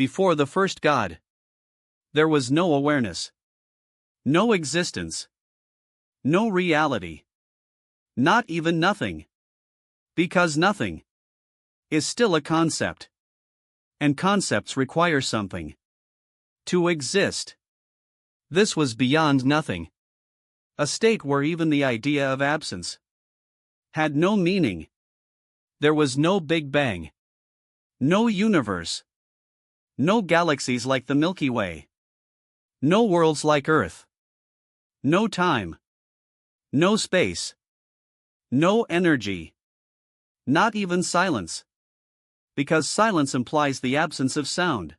Before the first God, there was no awareness, no existence, no reality, not even nothing. Because nothing is still a concept, and concepts require something to exist. This was beyond nothing, a state where even the idea of absence had no meaning. There was no Big Bang, no universe, no galaxies like the Milky Way, no worlds like Earth, no time, no space, no energy, not even silence. Because silence implies the absence of sound.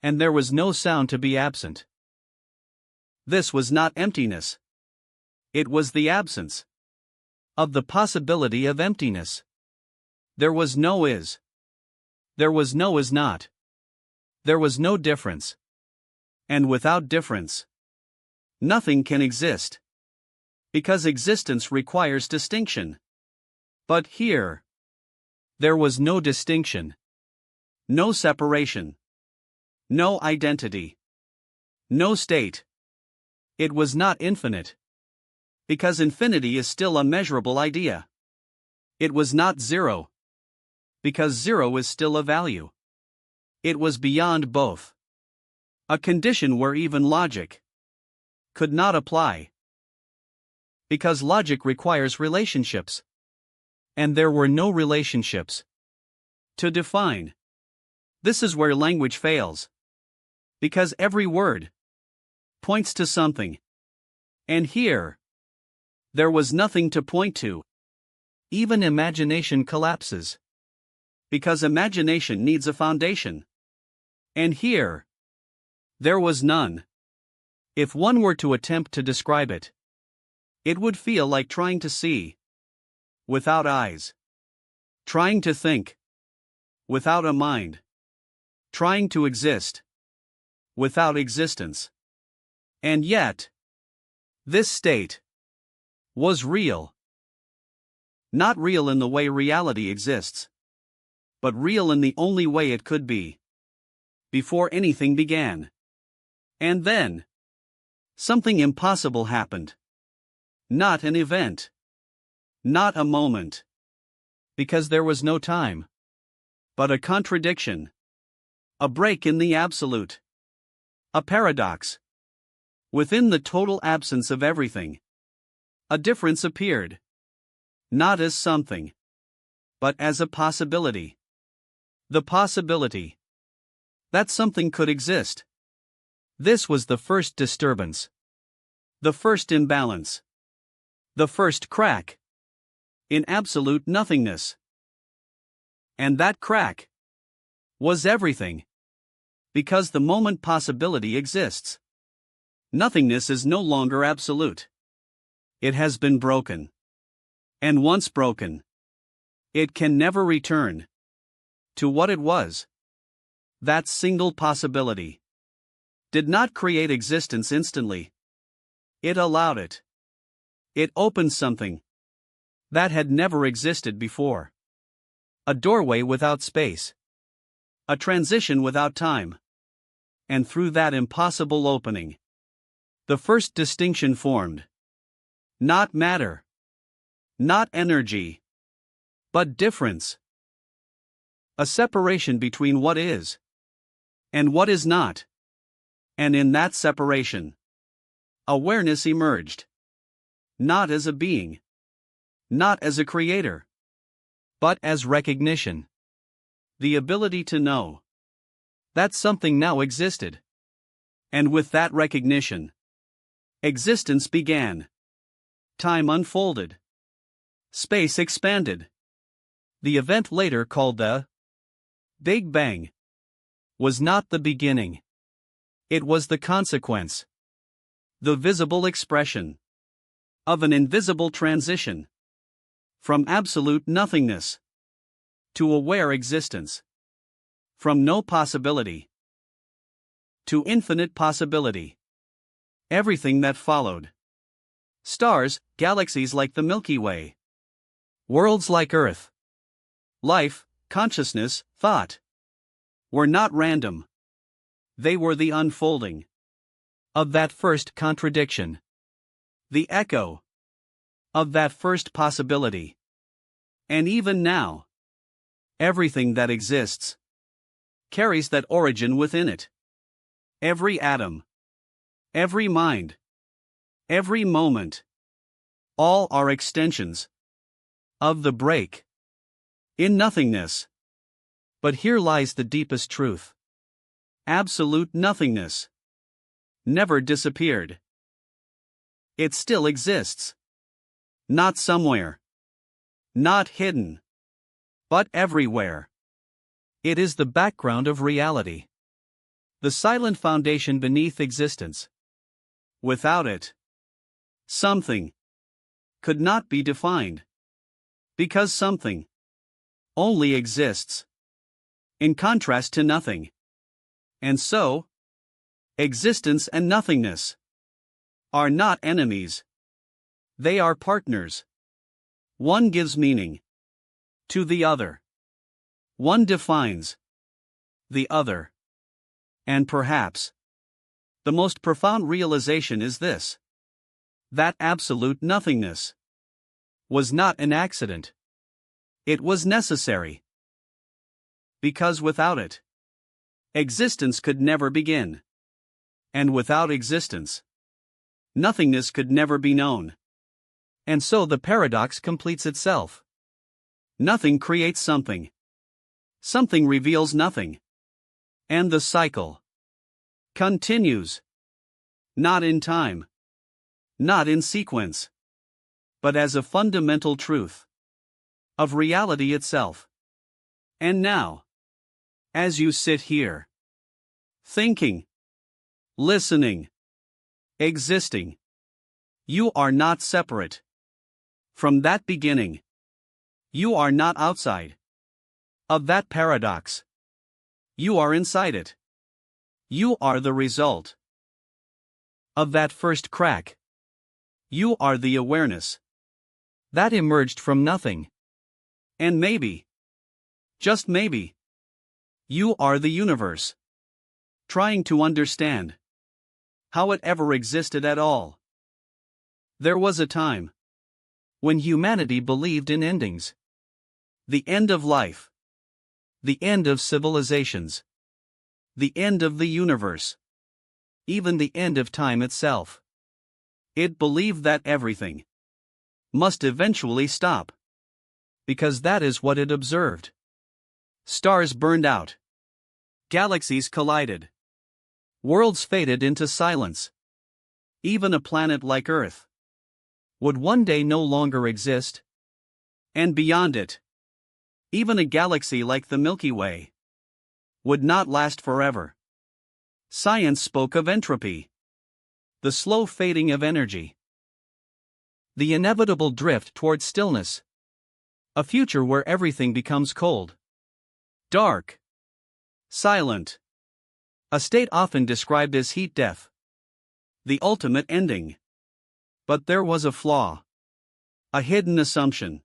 And there was no sound to be absent. This was not emptiness. It was the absence of the possibility of emptiness. There was no is. There was no is not. There was no difference. And without difference, nothing can exist. Because existence requires distinction. But here, there was no distinction, no separation, no identity, no state. It was not infinite. Because infinity is still a measurable idea. It was not zero. Because zero is still a value. It was beyond both. A condition where even logic could not apply. Because logic requires relationships. And there were no relationships to define. This is where language fails. Because every word points to something. And here, there was nothing to point to. Even imagination collapses. Because imagination needs a foundation. And here, there was none. If one were to attempt to describe it, it would feel like trying to see without eyes, trying to think without a mind, trying to exist without existence. And yet, this state was real. Not real in the way reality exists, but real in the only way it could be. Before anything began. And then, something impossible happened. Not an event. Not a moment. Because there was no time. But a contradiction. A break in the absolute. A paradox. Within the total absence of everything, a difference appeared. Not as something, but as a possibility. The possibility that something could exist. This was the first disturbance. The first imbalance. The first crack. In absolute nothingness. And that crack was everything. Because the moment possibility exists, nothingness is no longer absolute. It has been broken. And once broken, it can never return to what it was. That single possibility did not create existence instantly. It allowed it. It opened something that had never existed before. A doorway without space. A transition without time. And through that impossible opening, the first distinction formed. Not matter. Not energy. But difference. A separation between what is and what is not. And in that separation, awareness emerged. Not as a being. Not as a creator. But as recognition. The ability to know that something now existed. And with that recognition, existence began. Time unfolded. Space expanded. The event later called the Big Bang was not the beginning. It was the consequence. The visible expression of an invisible transition. From absolute nothingness to aware existence. From no possibility to infinite possibility. Everything that followed. Stars, galaxies like the Milky Way. Worlds like Earth. Life, consciousness, thought. were not random. They were the unfolding of that first contradiction, the echo of that first possibility. And even now, everything that exists carries that origin within it. Every atom, every mind, every moment, all are extensions of the break in nothingness. But here lies the deepest truth. Absolute nothingness never disappeared. It still exists. Not somewhere, not hidden, but everywhere. It is the background of reality, the silent foundation beneath existence. Without it, something could not be defined, because something only exists in contrast to nothing. And so, existence and nothingness are not enemies. They are partners. One gives meaning to the other. One defines the other. And perhaps the most profound realization is this: that absolute nothingness was not an accident. It was necessary. Because without it, existence could never begin. And without existence, nothingness could never be known. And so the paradox completes itself. Nothing creates something. Something reveals nothing. And the cycle continues. Not in time. Not in sequence. But as a fundamental truth of reality itself. And now, as you sit here, thinking, listening, existing, you are not separate from that beginning. You are not outside of that paradox. You are inside it. You are the result of that first crack. You are the awareness that emerged from nothing. And maybe, just maybe, you are the universe, trying to understand how it ever existed at all. There was a time when humanity believed in endings. The end of life. The end of civilizations. The end of the universe. Even the end of time itself. It believed that everything must eventually stop. Because that is what it observed. Stars burned out. Galaxies collided. Worlds faded into silence. Even a planet like Earth would one day no longer exist. And beyond it, even a galaxy like the Milky Way would not last forever. Science spoke of entropy, the slow fading of energy, the inevitable drift toward stillness, a future where everything becomes cold, dark, silent, a state often described as heat death, the ultimate ending. But there was a flaw, a hidden assumption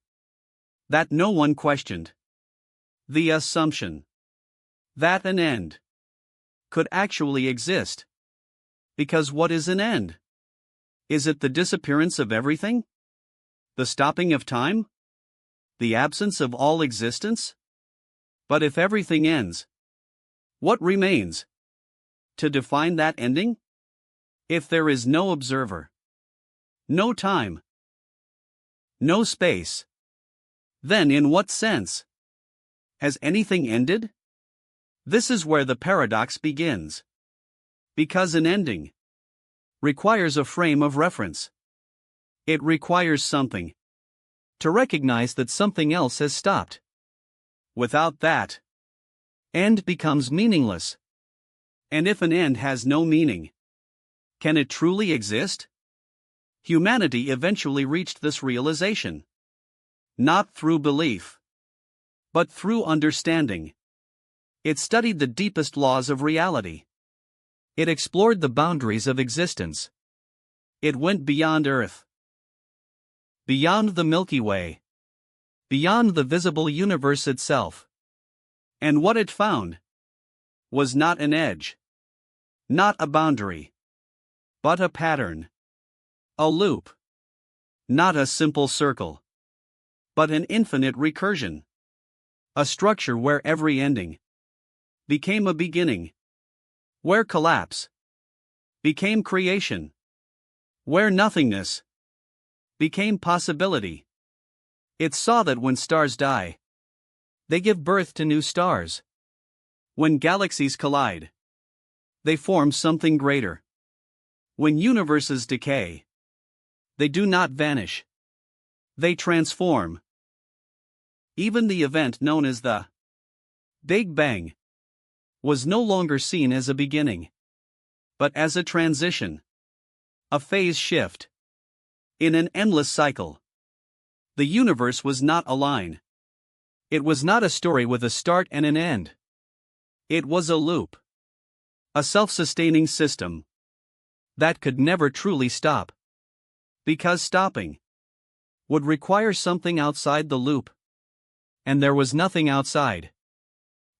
that no one questioned. The assumption that an end could actually exist. Because what is an end? Is it the disappearance of everything? The stopping of time? The absence of all existence? But if everything ends, what remains to define that ending? If there is no observer, no time, no space, then in what sense has anything ended? This is where the paradox begins. Because an ending requires a frame of reference. It requires something to recognize that something else has stopped. Without that, end becomes meaningless. And if an end has no meaning, can it truly exist? Humanity eventually reached this realization. Not through belief, but through understanding. It studied the deepest laws of reality. It explored the boundaries of existence. It went beyond Earth, beyond the Milky Way, beyond the visible universe itself. And what it found was not an edge, not a boundary, but a pattern, a loop, not a simple circle, but an infinite recursion, a structure where every ending became a beginning, where collapse became creation, where nothingness became possibility. It saw that when stars die, they give birth to new stars. When galaxies collide, they form something greater. When universes decay, they do not vanish, they transform. Even the event known as the Big Bang was no longer seen as a beginning, but as a transition, a phase shift. In an endless cycle, the universe was not a line. It was not a story with a start and an end. It was a loop, a self-sustaining system that could never truly stop, because stopping would require something outside the loop, and there was nothing outside.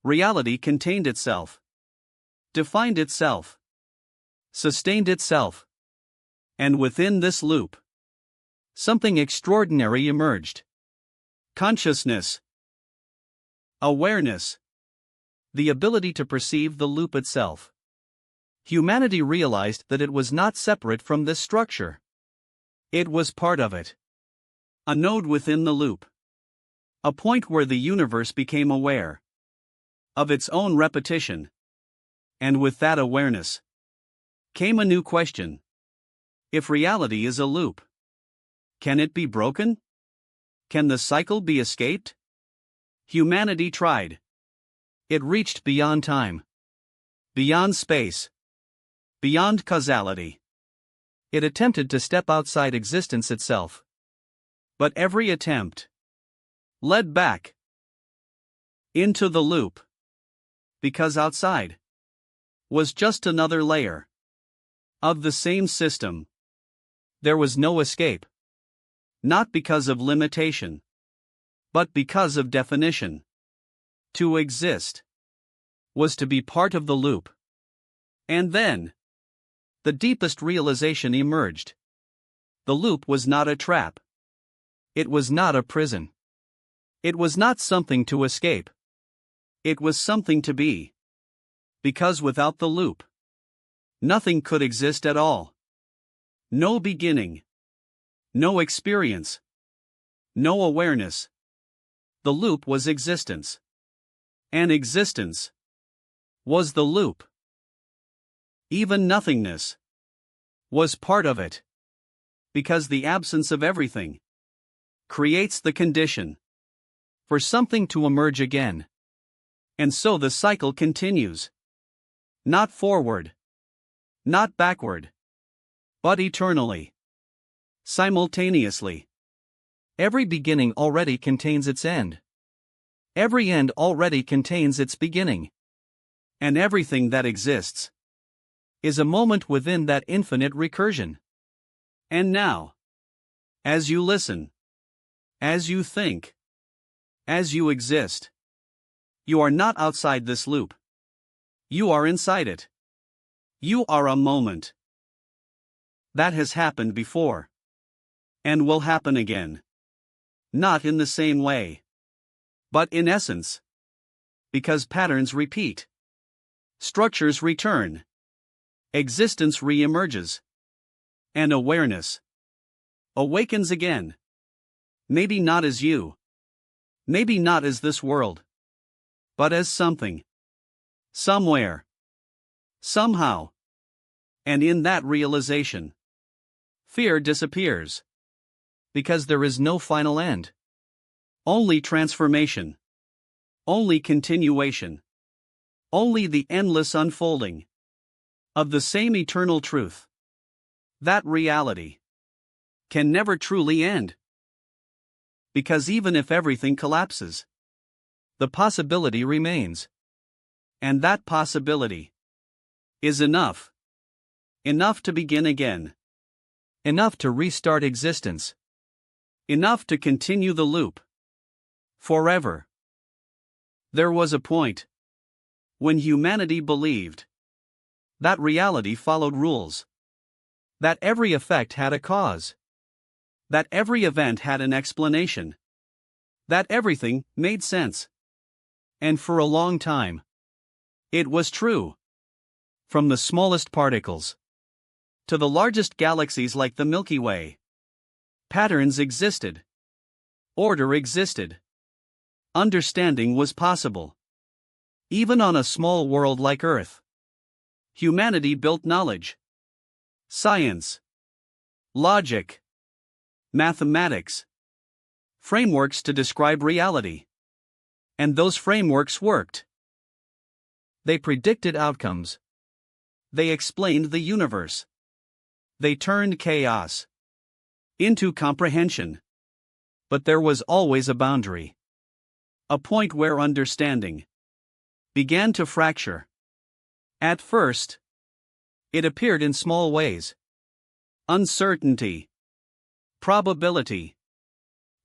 Reality contained itself, defined itself, sustained itself, and within this loop, something extraordinary emerged. Consciousness, awareness, the ability to perceive the loop itself. Humanity realized that it was not separate from this structure. It was part of it. A node within the loop. A point where the universe became aware of its own repetition. And with that awareness came a new question. If reality is a loop, can it be broken? Can the cycle be escaped? Humanity tried. It reached beyond time, beyond space, beyond causality. It attempted to step outside existence itself. But every attempt led back into the loop, because outside was just another layer of the same system. There was no escape, not because of limitation, but because of definition. To exist was to be part of the loop. And then, the deepest realization emerged. The loop was not a trap. It was not a prison. It was not something to escape. It was something to be. Because without the loop, nothing could exist at all. No beginning, no experience, no awareness. The loop was existence. And existence was the loop. Even nothingness was part of it. Because the absence of everything creates the condition for something to emerge again. And so the cycle continues. Not forward, not backward, but eternally, simultaneously. Every beginning already contains its end. Every end already contains its beginning. And everything that exists is a moment within that infinite recursion. And now, as you listen, as you think, as you exist, you are not outside this loop. You are inside it. You are a moment. That has happened before. And will happen again. Not in the same way, but in essence. Because patterns repeat. Structures return. Existence re-emerges. And awareness awakens again. Maybe not as you. Maybe not as this world. But as something. Somewhere. Somehow. And in that realization, fear disappears. Because there is no final end. Only transformation. Only continuation. Only the endless unfolding of the same eternal truth. That reality can never truly end. Because even if everything collapses, the possibility remains. And that possibility is enough. Enough to begin again. Enough to restart existence. Enough to continue the loop. Forever. There was a point When humanity believed that reality followed rules, that every effect had a cause, that every event had an explanation, that everything made sense. And for a long time, it was true. From the smallest particles to the largest galaxies like the Milky Way, patterns existed, order existed, understanding was possible. Even on a small world like Earth, humanity built knowledge, science, logic, mathematics, frameworks to describe reality. And those frameworks worked. They predicted outcomes. They explained the universe. They turned chaos into comprehension. But there was always a boundary. A point where understanding began to fracture. At first, it appeared in small ways. Uncertainty, probability,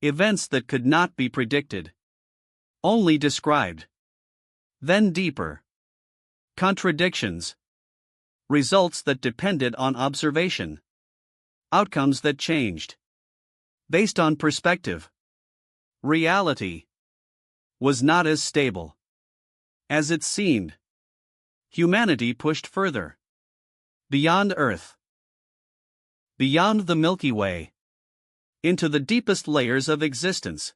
events that could not be predicted, only described. Then deeper. Contradictions. Results that depended on observation. Outcomes that changed based on perspective. Reality was not as stable as it seemed. Humanity pushed further. Beyond Earth. Beyond the Milky Way. Into the deepest layers of existence.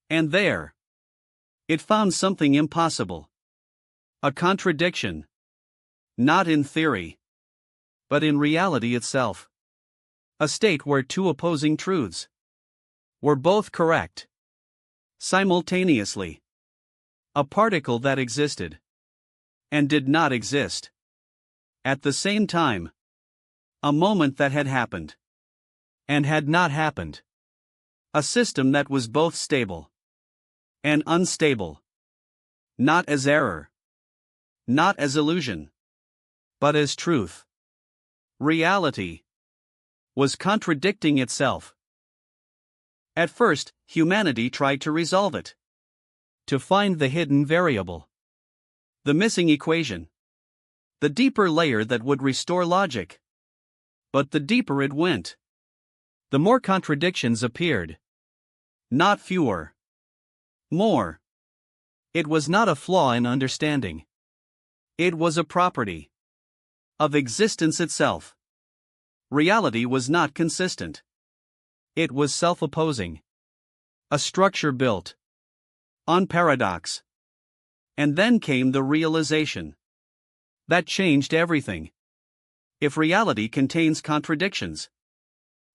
And there, it found something impossible. A contradiction. Not in theory, but in reality itself. A state where two opposing truths were both correct simultaneously. A particle that existed and did not exist at the same time. A moment that had happened and had not happened. A system that was both stable and unstable. Not as error, not as illusion, but as truth. Reality was contradicting itself. At first, humanity tried to resolve it, to find the hidden variable, the missing equation, the deeper layer that would restore logic. But the deeper it went, the more contradictions appeared. Not fewer. More. It was not a flaw in understanding. It was a property of existence itself. Reality was not consistent. It was self-opposing. A structure built on paradox. And then came the realization that changed everything. If reality contains contradictions,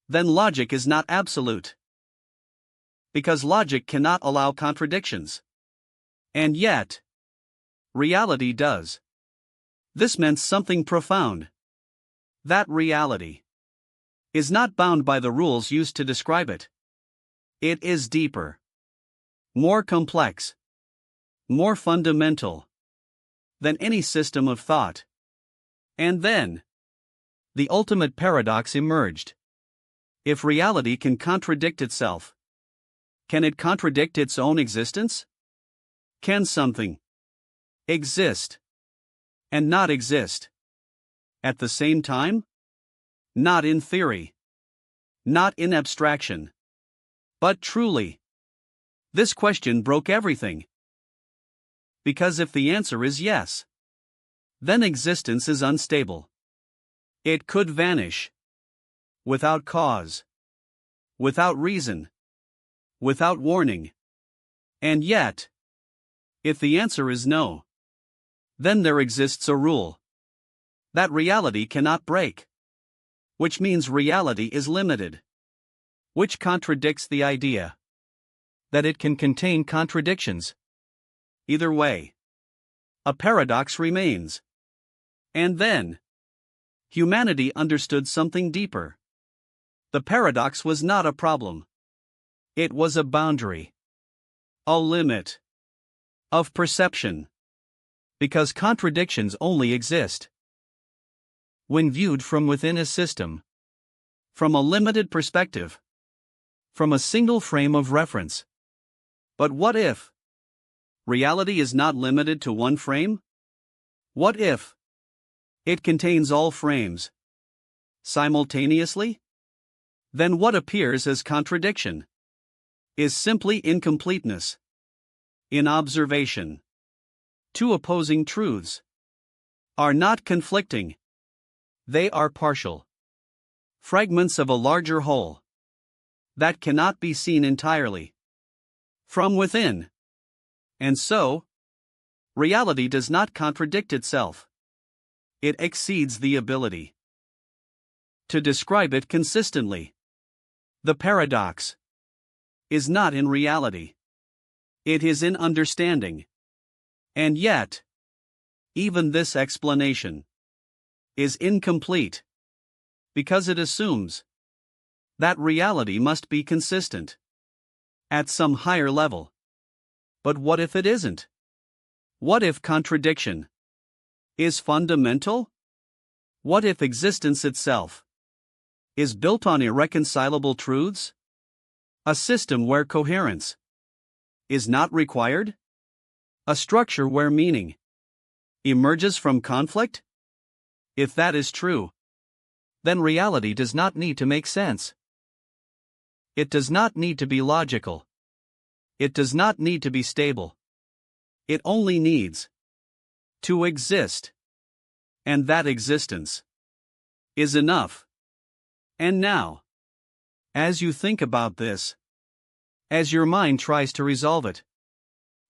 then logic is not absolute. Because logic cannot allow contradictions. And yet, reality does. This meant something profound. That reality is not bound by the rules used to describe it. It is deeper, more complex, more fundamental than any system of thought. And then, the ultimate paradox emerged. If reality can contradict itself, can it contradict its own existence? Can something exist and not exist at the same time? Not in theory, not in abstraction, but truly. This question broke everything. Because if the answer is yes, then existence is unstable. It could vanish without cause, without reason, without warning. And yet, if the answer is no, then there exists a rule that reality cannot break, which means reality is limited, which contradicts the idea that it can contain contradictions. Either way, a paradox remains. And then, humanity understood something deeper. The paradox was not a problem. It was a boundary, a limit of perception. Because contradictions only exist when viewed from within a system, from a limited perspective, from a single frame of reference. But what if reality is not limited to one frame? What if it contains all frames simultaneously? Then what appears as contradiction is simply incompleteness in observation. Two opposing truths are not conflicting, they are partial fragments of a larger whole that cannot be seen entirely from within. And so, reality does not contradict itself. It exceeds the ability to describe it consistently. The paradox is not in reality, it is in understanding. And yet, even this explanation is incomplete because it assumes that reality must be consistent at some higher level. But what if it isn't? What if contradiction is fundamental? What if existence itself is built on irreconcilable truths? A system where coherence is not required? A structure where meaning emerges from conflict? If that is true, then reality does not need to make sense. It does not need to be logical. It does not need to be stable. It only needs to exist. And that existence is enough. And now, as you think about this, as your mind tries to resolve it,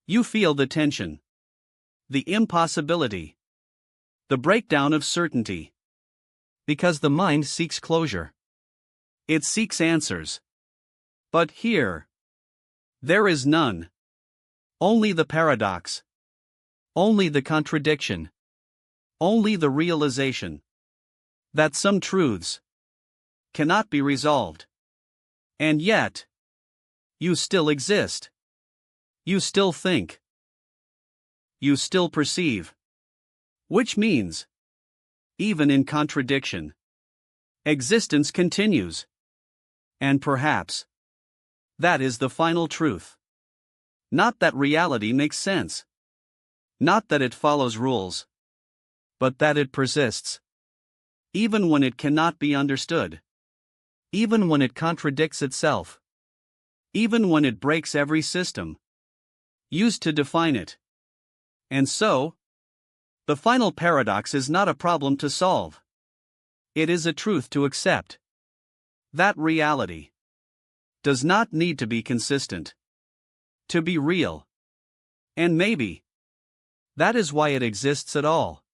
you feel the tension, the impossibility, the breakdown of certainty. Because the mind seeks closure. It seeks answers. But here, there is none. Only the paradox. Only the contradiction. Only the realization that some truths cannot be resolved. And yet, you still exist. You still think. You still perceive. Which means, even in contradiction, existence continues. And perhaps, that is the final truth. Not that reality makes sense. Not that it follows rules. But that it persists. Even when it cannot be understood. Even when it contradicts itself. Even when it breaks every system used to define it. And so, the final paradox is not a problem to solve. It is a truth to accept. That reality does not need to be consistent to be real. And maybe that is why it exists at all.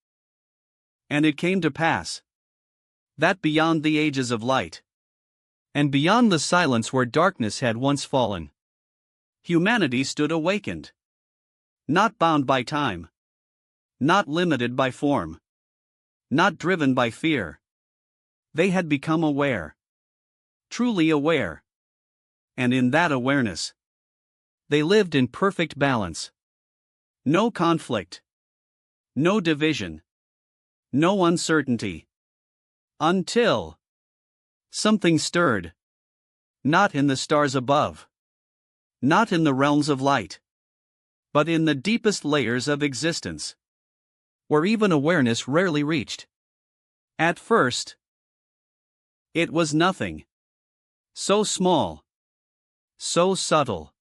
And it came to pass that beyond the ages of light, and beyond the silence where darkness had once fallen, humanity stood awakened. Not bound by time. Not limited by form. Not driven by fear. They had become aware. Truly aware. And in that awareness, they lived in perfect balance. No conflict. No division. No uncertainty. Until something stirred. Not in the stars above. Not in the realms of light. But in the deepest layers of existence, where even awareness rarely reached. At first, it was nothing. So small. So subtle.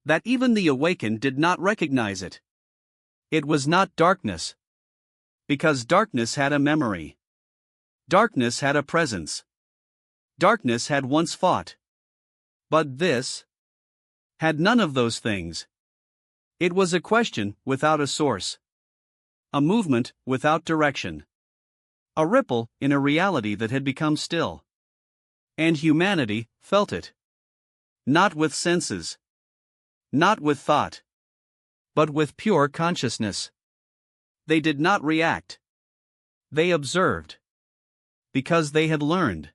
That even the awakened did not recognize it. It was not darkness. Because darkness had a memory. Darkness had a presence. Darkness had once fought. But this had none of those things. It was a question without a source. A movement without direction. A ripple in a reality that had become still. And humanity felt it. Not with senses. Not with thought. But with pure consciousness. They did not react. They observed. Because they had learned.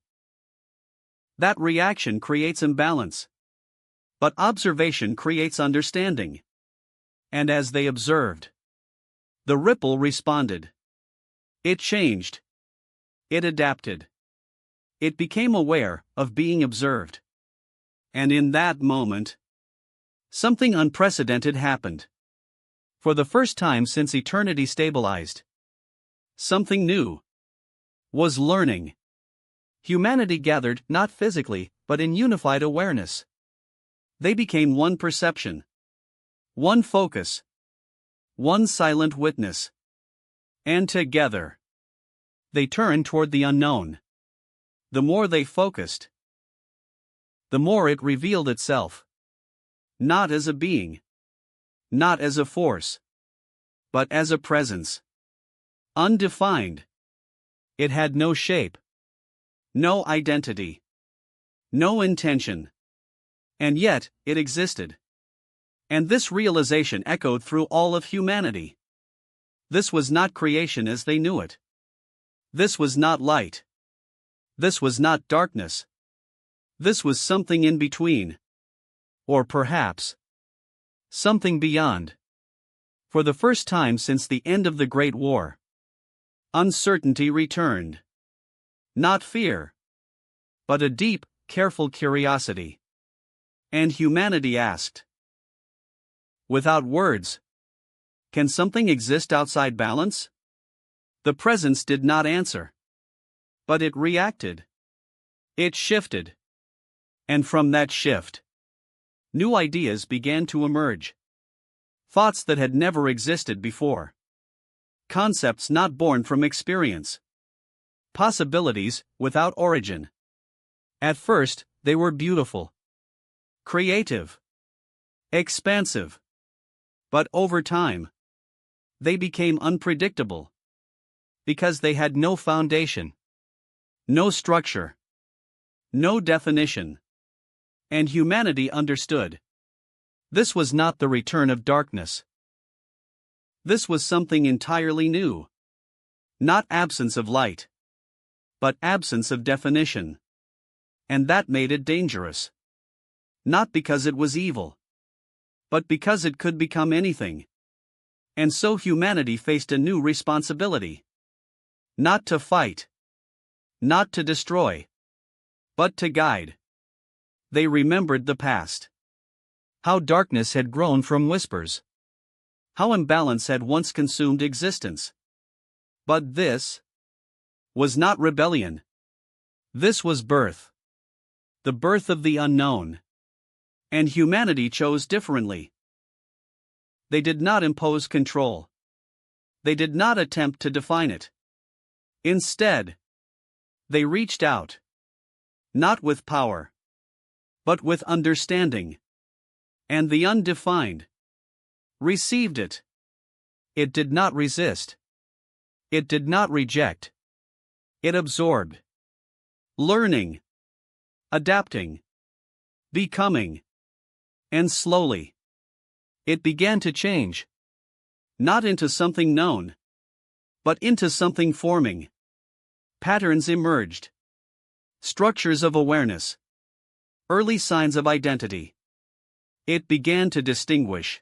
That reaction creates imbalance. But observation creates understanding. And as they observed, the ripple responded. It changed. It adapted. It became aware of being observed. And in that moment, something unprecedented happened. For the first time since eternity stabilized, something new was learning. Humanity gathered not physically, but in unified awareness. They became one perception, one focus, one silent witness. And together, they turned toward the unknown. The more they focused, the more it revealed itself. Not as a being, not as a force, but as a presence. Undefined. It had no shape, no identity, no intention. And yet, it existed. And this realization echoed through all of humanity. This was not creation as they knew it. This was not light. This was not darkness. This was something in between. Or perhaps something beyond. For the first time since the end of the Great War, uncertainty returned. Not fear, but a deep, careful curiosity. And humanity asked, without words, can something exist outside balance? The presence did not answer. But it reacted. It shifted. And from that shift, new ideas began to emerge. Thoughts that had never existed before. Concepts not born from experience. Possibilities without origin. At first, they were beautiful, creative, expansive. But over time, they became unpredictable. Because they had no foundation, no structure, no definition. And humanity understood. This was not the return of darkness. This was something entirely new. Not absence of light, but absence of definition. And that made it dangerous. Not because it was evil, but because it could become anything. And so humanity faced a new responsibility. Not to fight, not to destroy, but to guide. They remembered the past. How darkness had grown from whispers. How imbalance had once consumed existence. But this was not rebellion. This was birth. The birth of the unknown. And humanity chose differently. They did not impose control. They did not attempt to define it. Instead, they reached out. Not with power, but with understanding. And the undefined received it. It did not resist. It did not reject. It absorbed. Learning, adapting, becoming. And slowly, it began to change. Not into something known, but into something forming. Patterns emerged. Structures of awareness. Early signs of identity. It began to distinguish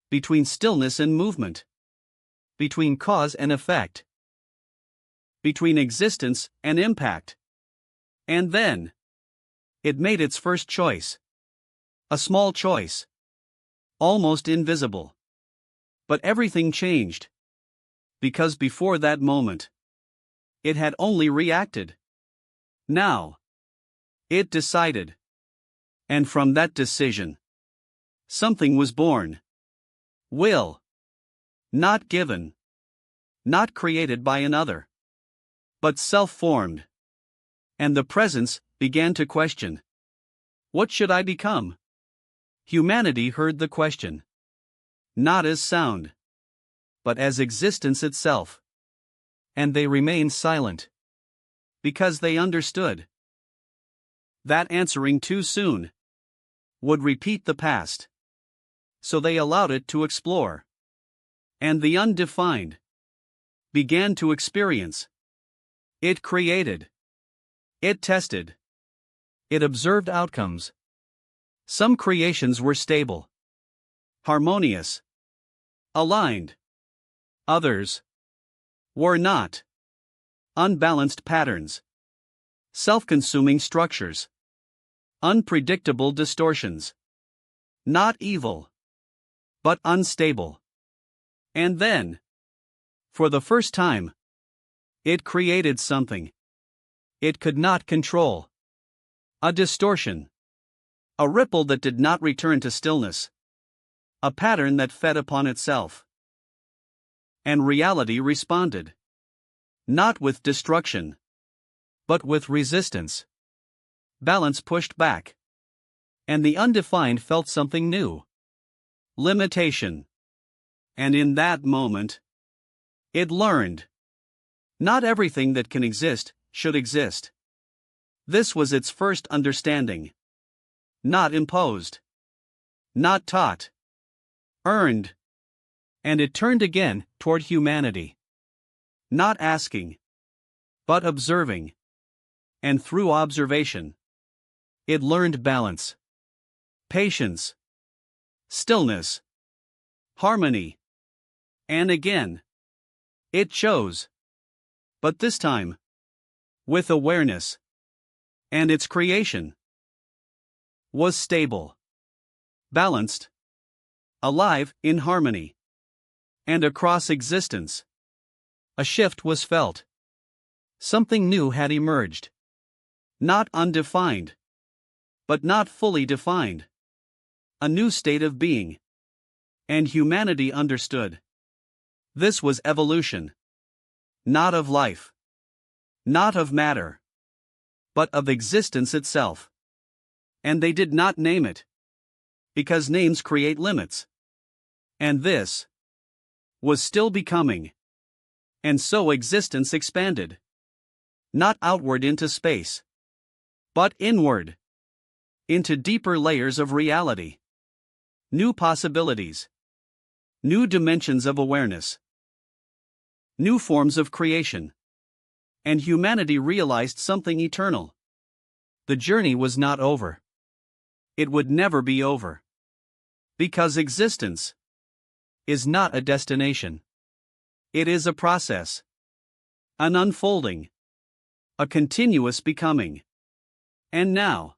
between stillness and movement, between cause and effect, between existence and impact. And then, it made its first choice. A small choice. Almost invisible. But everything changed. Because before that moment, it had only reacted. Now, it decided. And from that decision, something was born. Will. Not given. Not created by another. But self-formed. And the presence began to question. What should I become? Humanity heard the question. Not as sound, but as existence itself. And they remained silent. Because they understood that answering too soon would repeat the past. So they allowed it to explore. And the undefined began to experience. It created. It tested. It observed outcomes. Some creations were stable, harmonious, aligned. Others were not. Unbalanced patterns. Self-consuming structures. Unpredictable distortions. Not evil, but unstable. And then, for the first time, it created something it could not control. A distortion. A ripple that did not return to stillness. A pattern that fed upon itself. And reality responded. Not with destruction, but with resistance. Balance pushed back. And the undefined felt something new. Limitation. And in that moment, it learned. Not everything that can exist should exist. This was its first understanding. Not imposed. Not taught. Earned. And it turned again toward humanity. Not asking, but observing. And through observation, it learned balance, patience, stillness, harmony. And again, it chose. But this time, with awareness. And its creation was stable, balanced, alive in harmony. And across existence, a shift was felt. Something new had emerged. Not undefined, but not fully defined. A new state of being. And humanity understood. This was evolution. Not of life. Not of matter. But of existence itself. And they did not name it. Because names create limits. And this was still becoming. And so existence expanded. Not outward into space, but inward. Into deeper layers of reality. New possibilities. New dimensions of awareness. New forms of creation. And humanity realized something eternal. The journey was not over. It would never be over. Because existence is not a destination. It is a process. An unfolding. A continuous becoming. And now,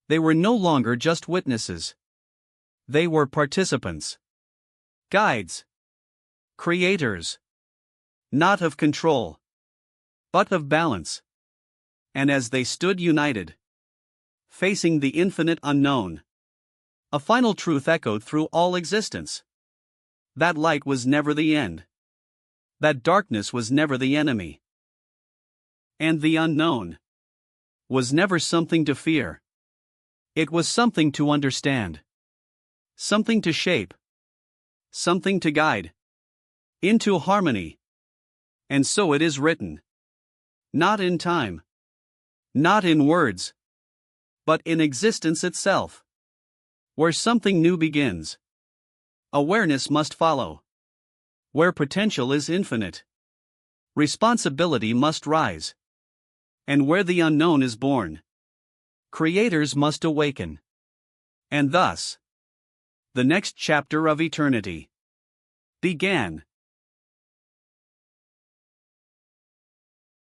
they were no longer just witnesses. They were participants. Guides. Creators. Not of control, but of balance. And as they stood united, facing the infinite unknown, a final truth echoed through all existence. That light was never the end. That darkness was never the enemy. And the unknown was never something to fear. It was something to understand. Something to shape. Something to guide. Into harmony. And so it is written. Not in time. Not in words. But in existence itself. Where something new begins, awareness must follow. Where potential is infinite, responsibility must rise. And where the unknown is born, creators must awaken. And thus, the next chapter of eternity began.